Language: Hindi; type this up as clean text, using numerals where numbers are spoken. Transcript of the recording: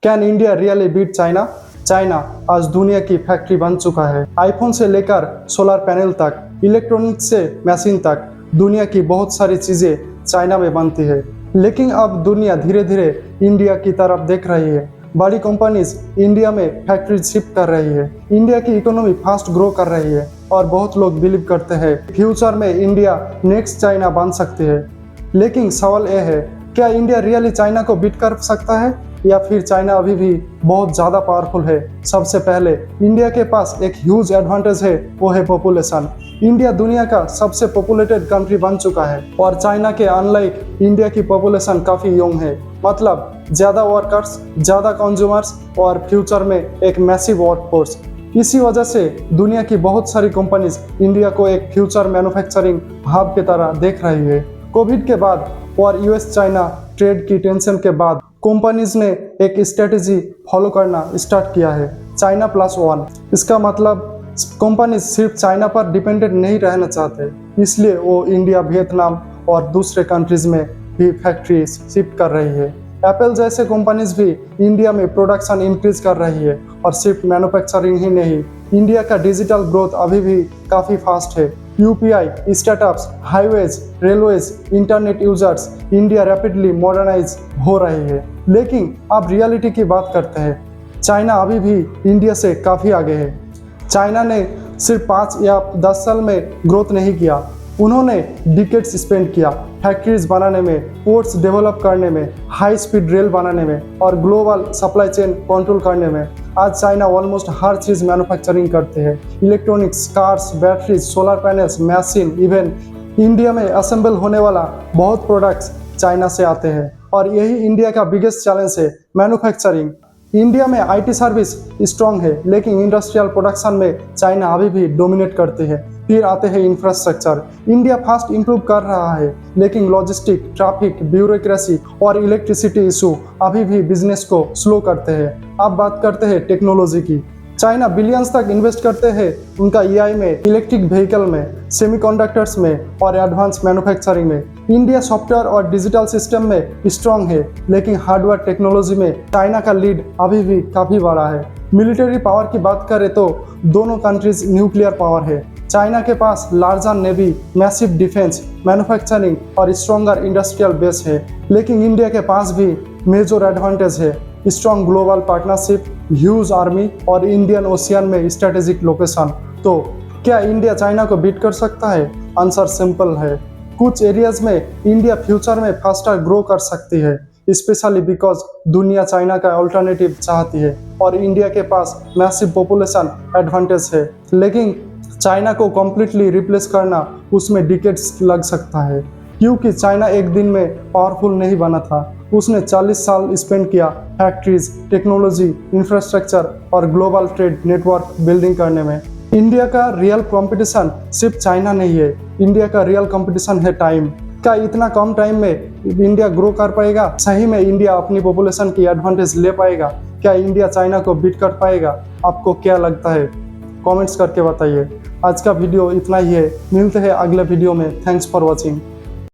Can India really beat China? China आज दुनिया की फैक्ट्री बन चुका है। आईफोन से लेकर सोलर पैनल तक, इलेक्ट्रॉनिक्स से मशीन तक, दुनिया की बहुत सारी चीजें चाइना में बनती है। लेकिन अब दुनिया धीरे धीरे इंडिया की तरफ देख रही है। बड़ी कंपनीज इंडिया में फैक्ट्री शिफ्ट कर रही है। इंडिया की इकोनॉमी फास्ट ग्रो कर रही है और बहुत लोग बिलीव करते हैं फ्यूचर में इंडिया नेक्स्ट चाइना बन सकती है। लेकिन सवाल यह है, क्या इंडिया रियली चाइना को बीट कर सकता है या फिर चाइना अभी भी बहुत ज़्यादा पावरफुल है? सबसे पहले इंडिया के पास एक ह्यूज एडवांटेज है, वो है पॉपुलेशन। इंडिया दुनिया का सबसे पॉपुलेटेड कंट्री बन चुका है और चाइना के अनलाइक इंडिया की पॉपुलेशन काफ़ी यंग है। मतलब ज़्यादा वर्कर्स, ज़्यादा कंज्यूमर्स और फ्यूचर में एक मैसिव वर्कफोर्स। इसी वजह से दुनिया की बहुत सारी कंपनीज इंडिया को एक फ्यूचर मैन्युफैक्चरिंग हब की तरह देख रही है। कोविड के बाद और यूएस चाइना ट्रेड की टेंशन के बाद कंपनीज ने एक स्ट्रेटेजी फॉलो करना स्टार्ट किया है, चाइना प्लस वन। इसका मतलब कंपनीज सिर्फ चाइना पर डिपेंडेंट नहीं रहना चाहते, इसलिए वो इंडिया, वियतनाम और दूसरे कंट्रीज में भी फैक्ट्री शिफ्ट कर रही है। एप्पल जैसे कंपनीज भी इंडिया में प्रोडक्शन इंक्रीज कर रही है और सिर्फ मैन्युफैक्चरिंग ही नहीं, इंडिया का डिजिटल ग्रोथ अभी भी काफ़ी फास्ट है। UPI, startups, highways, railways, internet users, India rapidly modernise हो रही है। लेकिन अब रियलिटी की बात करते हैं। चाइना अभी भी इंडिया से काफ़ी आगे है। चाइना ने सिर्फ 5 या 10 साल में ग्रोथ नहीं किया, उन्होंने डिकेड्स स्पेंड किया फैक्ट्रीज बनाने में, पोर्ट्स डेवलप करने में, हाई स्पीड रेल बनाने में और ग्लोबल सप्लाई चेन कंट्रोल करने में। आज चाइना ऑलमोस्ट हर चीज़ मैन्युफैक्चरिंग करते हैं। Electronics, cars, batteries, solar panels, machine, even India में असेंबल होने वाला बहुत प्रोडक्ट्स चाइना से आते हैं। और यही इंडिया का बिगेस्ट चैलेंज है, मैन्युफैक्चरिंग। इंडिया में आईटी सर्विस स्ट्रॉन्ग है, लेकिन इंडस्ट्रियल प्रोडक्शन में चाइना अभी भी डोमिनेट करते हैं। फिर आते हैं इंफ्रास्ट्रक्चर। इंडिया फास्ट इंप्रूव कर रहा है, लेकिन लॉजिस्टिक, ट्रैफिक, ब्यूरोक्रेसी और इलेक्ट्रिसिटी इशू अभी भी बिजनेस को स्लो करते हैं। अब बात करते हैं टेक्नोलॉजी की। चाइना बिलियंस तक इन्वेस्ट करते हैं उनका ईआई में, इलेक्ट्रिक व्हीकल में, सेमीकंडक्टर्स में और एडवांस मैन्युफैक्चरिंग में। इंडिया सॉफ्टवेयर और डिजिटल सिस्टम में स्ट्रॉन्ग है, लेकिन हार्डवेयर टेक्नोलॉजी में चाइना का लीड अभी भी काफ़ी बड़ा है। मिलिट्री पावर की बात करें तो दोनों कंट्रीज न्यूक्लियर पावर है। चाइना के पास larger navy, massive defence, manufacturing और स्ट्रॉन्गर इंडस्ट्रियल बेस है। लेकिन इंडिया के पास भी मेजर एडवांटेज है, strong global partnership, huge army और इंडियन ओशियन में स्ट्रेटेजिक लोकेशन। तो क्या इंडिया चाइना को बीट कर सकता है? आंसर सिंपल है, कुछ एरियाज में इंडिया फ्यूचर में फास्टर ग्रो कर सकती है, स्पेशली बिकॉज दुनिया चाइना का अल्टरनेटिव चाहती है और इंडिया के पास मैसिव पॉपुलेशन एडवांटेज है। लेकिन चाइना को कम्प्लीटली रिप्लेस करना, उसमें डिकेड्स लग सकता है, क्योंकि चाइना एक दिन में पावरफुल नहीं बना था। उसने 40 साल स्पेंड किया फैक्ट्रीज, टेक्नोलॉजी, इंफ्रास्ट्रक्चर और ग्लोबल ट्रेड नेटवर्क बिल्डिंग करने में। इंडिया का रियल कंपटीशन सिर्फ चाइना नहीं है, इंडिया का रियल कंपटीशन है टाइम। क्या इतना कम टाइम में इंडिया ग्रो कर पाएगा? सही में इंडिया अपनी पॉपुलेशन की एडवांटेज ले पाएगा? क्या इंडिया चाइना को बीट कर पाएगा? आपको क्या लगता है? कमेंट्स करके बताइए। आज का वीडियो इतना ही है, मिलते हैं अगले वीडियो में। Thanks for watching.